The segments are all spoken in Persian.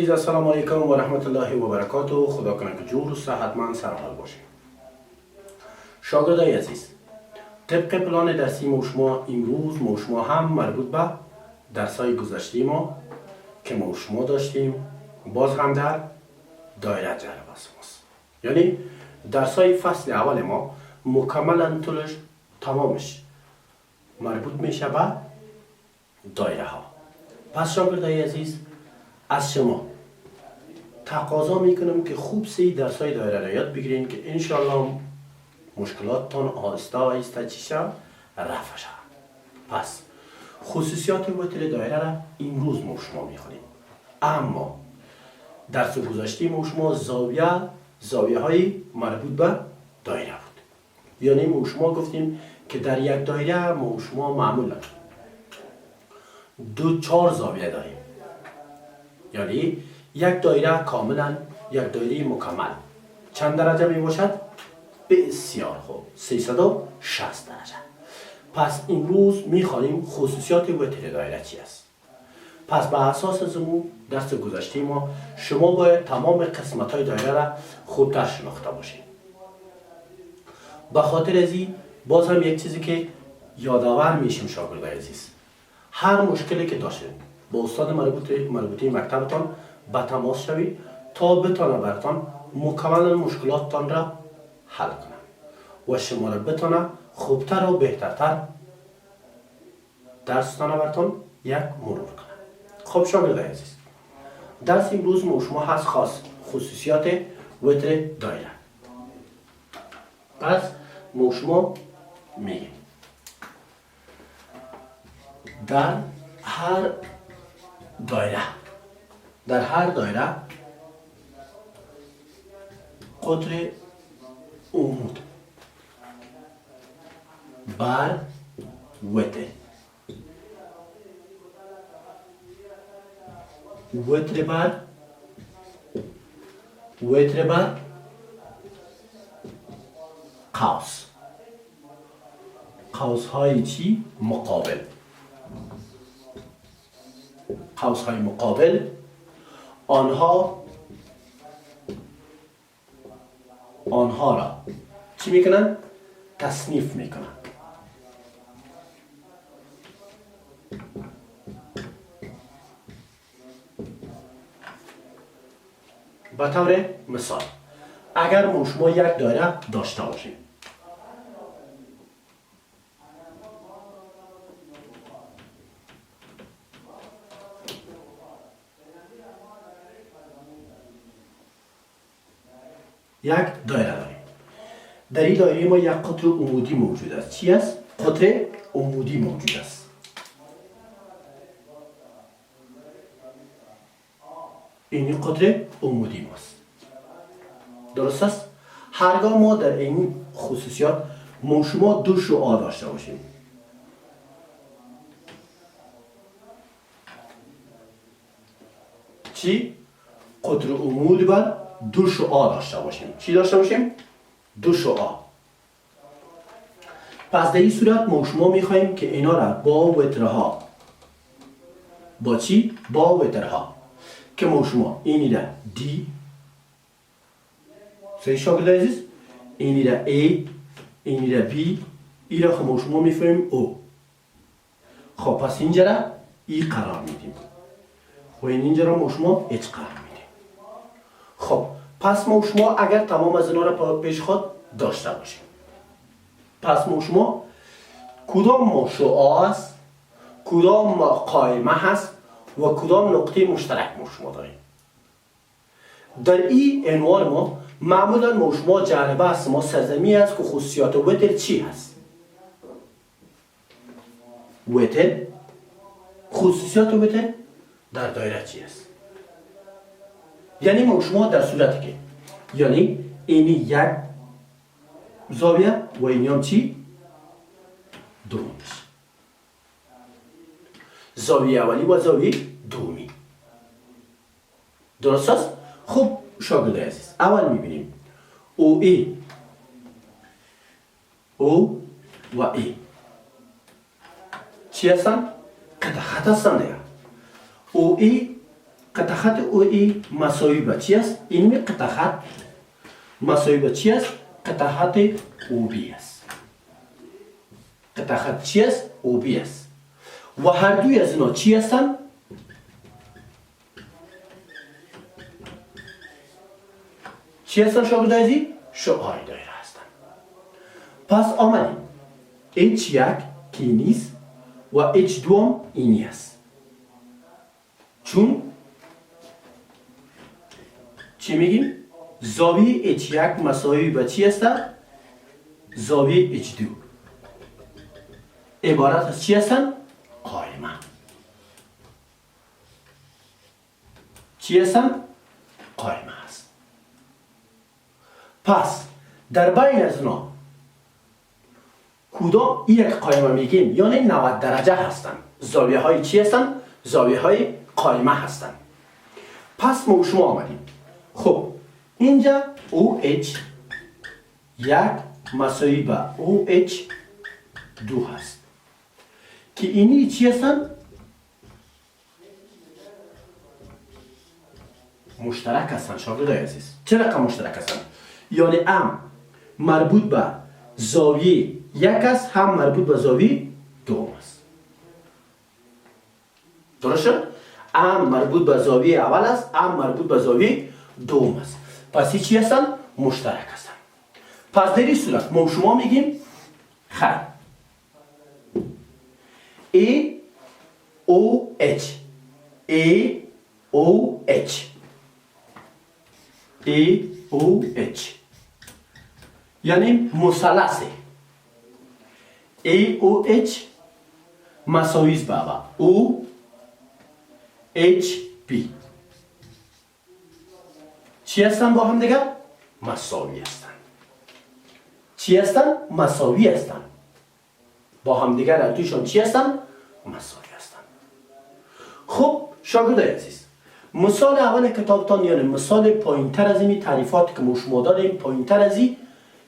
عزیز السلام علیکم و رحمت الله و برکاته. خدا کنه که جور و صحتمند سرحال باشیم. شاگردای عزیز، طبق پلان درسی ما شما امروز ما شما هم مربوط به درسای گذشته ما که ما شما داشتیم باز هم در دایره جرب است. یعنی درسای فصل اول ما مکملا طولش تمامش مربوط میشه به دایره ها. پس شاگردای عزیز، از شما تقاضا میکنم که خوب درسای دایره را یاد بگیرین که انشالله مشکلاتتان آهسته آهسته چی شد؟ رفع شد. پس خصوصیات وتر دایره را امروز ما شما میخونیم. اما درس گذشته ما شما زاویه های مربوط به دایره بود. یعنی ما شما گفتیم که در یک دایره ما شما معمولا 4 زاویه داریم. یعنی یک دایره کاملا یک دایره مکمل چند درجه می باشد؟ بسیار خوب، 360 درجه. پس امروز می خوانیم خصوصیات وتر دایره چی است. پس به اساس زمون درس گذشته ما شما باید تمام قسمت های دایره را خوبتر شناخته باشید. به خاطر ازی باز هم یک چیزی که یادآور میشیم شاگردای عزیز، هر مشکلی که داشتید با استاد مربوطه مکتبتان به تماس شوید تا بتانه براتان مکملا مشکلاتتان را حل کنه و شما را بتانه خوبتر و بهترتر درستان براتان یک مرور کنه. خب شاگردای عزیز، درس امروز ما شما هست خاص خصوصیات وتر دایره. پس ما شما میگیم در هر دایره قطر عمود بر وتر بر قوس های چی؟ مقابل. قوس های مقابل آنها را چی میکنن؟ تصنیف میکنن. به طور مثال اگر ما شما یک دایره داشته باشیم، یک دایره داریم. در این دایره ما یک قطر عمودی موجود است. چی است؟ قطر عمودی موجود است. این قطر عمودی ماست. درست است؟ هرگاه ما در این خصوصیات ما شما دو شعاع داشته باشیم، چی؟ قطر عمود بر دو شعاع داشته باشیم. چی داشته باشیم؟ دو شعاع. پس در این صورت ما شما میخواییم که اینا را با وترها، با چی؟ با وترها که ما شما اینی را دی، صحیح شاگرد عزیز، اینی را ای، اینی را بی، این را ما شما میفهمیم او. خب پس اینجا را ای قرار میدیم و اینجا را ما شما اچ قرار میدیم. خب پس ما شما اگر تمام از اینا را پیش خود داشته باشیم، پس ما شما کدام ما شعاع است، کدام ما قائمه هست و کدام نقطه مشترک ما شما داریم. در این عنوان ما معمولا ما شما جانبه است ما سرزمی است که خصوصیات وتر چی هست. وتر، خصوصیات وتر در دایره چی است. یعنی ما شما در صورتی که یعنی اینی یک زاویه و اینی هم چی؟ دومیش. زاویه اولی و زاویه دومی. درست است؟ خوب شاگرد عزیز، اول میبینیم او ای او و ای چی هستن؟ قطع خط هستن دیگه. او ای قطع خط او ای مساوی به چی است؟ این قطع خط مساوی به چی است؟ قطع خط او بی است. قطع خط چی است؟ او بی است. و هر دوی از اینا چی هستن؟ چی هستن شاگردای عزیز؟ شعاع دایره هستن. پس آمدیم H1 که نیست و H2 اینی است. چون چی میگیم؟ زاویه H1 مساوی به چی است؟ زاویه H2 عبارت از چی هستن؟ قائمه. چی هستن؟ قائمه هست. پس در بین از اونا کدام یک قائمه میگیم یعنی 90 درجه هستن. زاویه های چی هستن؟ زاویه های قائمه هستن. پس ما شما آمدیم. خب اینجا OH یک مساوی به OH دو هست که اینی چی هستن؟ مشترک هستن شاگردای عزیز. چرا که مشترک هستن؟ یعنی هم مربوط به زاویه یک است هم مربوط به زاویه دوم است. درست شد؟ هم مربوط به زاویه اول است هم مربوط به زاویه دوم است. پس این چی هستن؟ مشترک هستن. پس در این صورت ما شما میگیم خیر AOH AOH AOH یعنی مثلث AOH مساوی است به OHB. چی هستن با هم دیگر؟ مساوی هستن. چی هستن؟ مساوی هستن. با هم دیگر در تویشان چی هستن؟ مساوی هستن. خب شاگردای عزیز مثال اول کتابتان یعنی مثال پایین تر از این تعریفات که ما شما دادیم پایین تر از این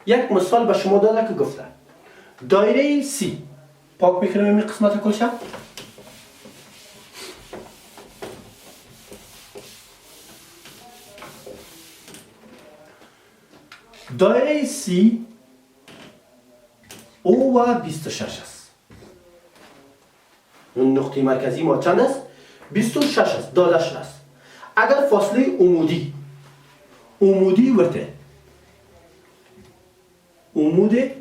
یک مثال به شما داده که گفته دایره C پاک میکنیم این قسمت کلشه. دایره C او و 26 است. اون نقطه مرکزی ما چند است؟ 26 است. داده شده است. اگر فاصله عمودی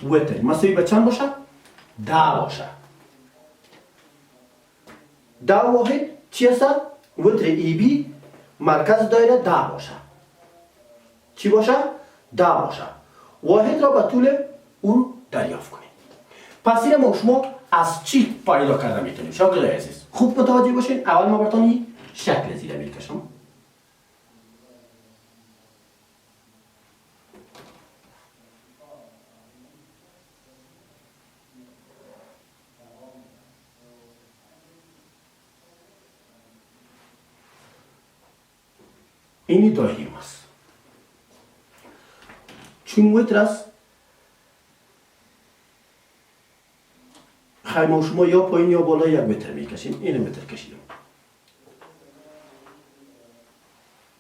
وتر مساوی به چند باشه؟ 10 باشه. 10 واحد چی است؟ وتر ای بی مرکز دایره 10 باشه. چی باشه؟ 10 باشه. واحد را به طول اون دریافت کنیم. پس این ما شما از چی پیدا کرده میتونیم شاگردای عزیز؟ خوب متوجه باشین. اول ما براتون شکل زیره میکشم. اینی دایره ماست. چون وتر است خیلی شما یا پایین یا بالا 1 متر میکشیم. این متر کشیدم.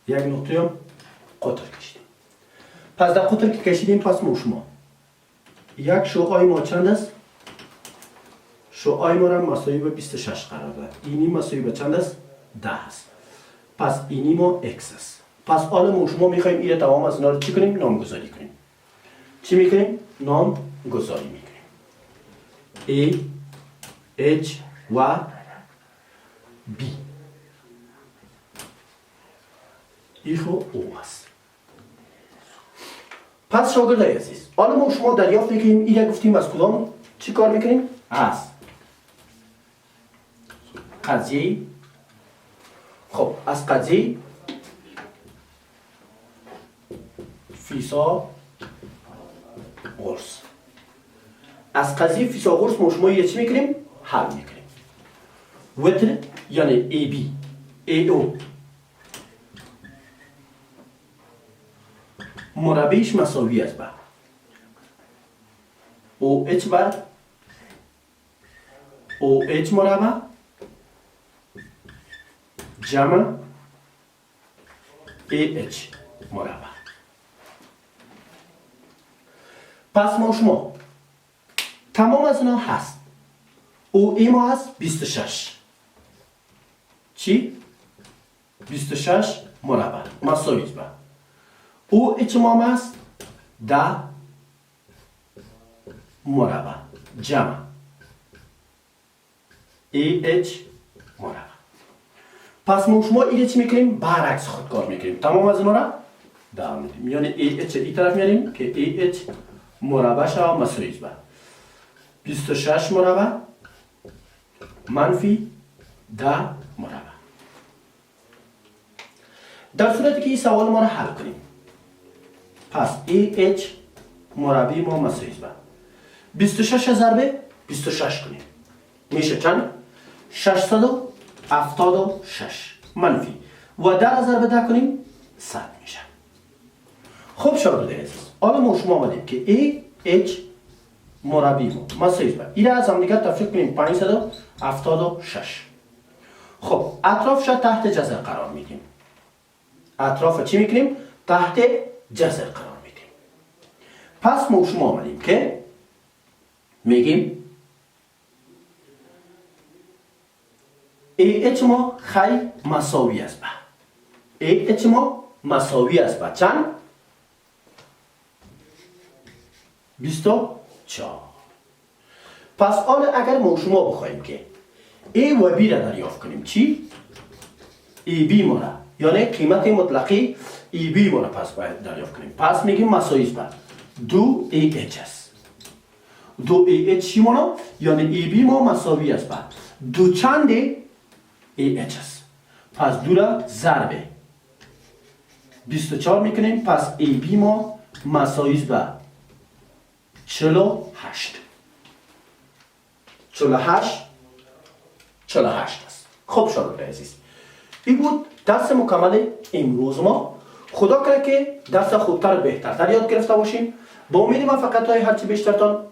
یک نقطه هم قطر کشیدیم. پس در قطر که کشیدیم پس ما شما یک شعاع ما چند است؟ شعاع ما را مساوی به 26 قرار داد. اینی مساوی به چند است؟ 10 است. پس اینی ما x است. پس حالا ما شما میخوایم این تمام از اینا رو چی کنیم؟ نامگذاری کنیم. چی میکنیم؟ نامگذاری میکنیم. A H و B ایخو او است. پس شاگردای عزیز حالا ما شما دریافت میکنیم این گفتیم از کدام چی کار میکنیم؟ از قضیه. خب از قضیه فیثاغورس. از قضیه فیثاغورس ما شما یه چی میکنیم؟ حل میکنیم. وتر یعنی AB AO مربعش مساوی است به OH بر OH مربع جمع AH مربع. پس ما شما تمام از اینا هست. او ای ما هست 26. چی؟ 26 مربع مساوی به او اچ ما هست 10 مربع جمع ای اچ مربع. پس ما شما ایره چی میکنیم؟ برعکس خود کار میکنیم. تمام از اینا را در میدیم. یعنی ای اچ این طرف میاریم که ای اچ مربع شما مساوی به 26 مربع منفی 10 مربع. در صورتی که این سوال ما را حل کنیم، پس AH مربع ما مساوی به 26 ضرب 26 کنیم میشه چند؟ 676 منفی و 10 ضرب 10 کنیم 100 میشه. خب شاگرد عزیز، حالا ما شما آمدیم که AH مربع ما مساوی به این را از هم دیگر تفکیک کنیم 576. خب اطرافش را تحت جذر قرار میدیم. اطراف چی میکنیم؟ تحت جذر قرار میدیم. پس ما شما آمدیم که میگیم AH ما خیلی مساوی است به AH ما مساوی است به چند؟ 24. پس حالا اگر ما شما بخواهیم که A و B را دریافت کنیم چی؟ AB ما را یعنی قیمت مطلقی AB ما را پس باید دریافت کنیم. پس میگیم مساوی است به 2AH است. 2AH چی ما یعنی AB ما مساوی است به 2 چند AH است. پس 2 را ضرب 24 میکنیم. پس AB ما مساوی است به 48 است. خب شاگرد عزیز، این بود درس مکمل امروز ما. خدا کنه که درس خوبتر و بهترتر یاد گرفته باشیم. با امید موفقیت های هرچی بیشترتان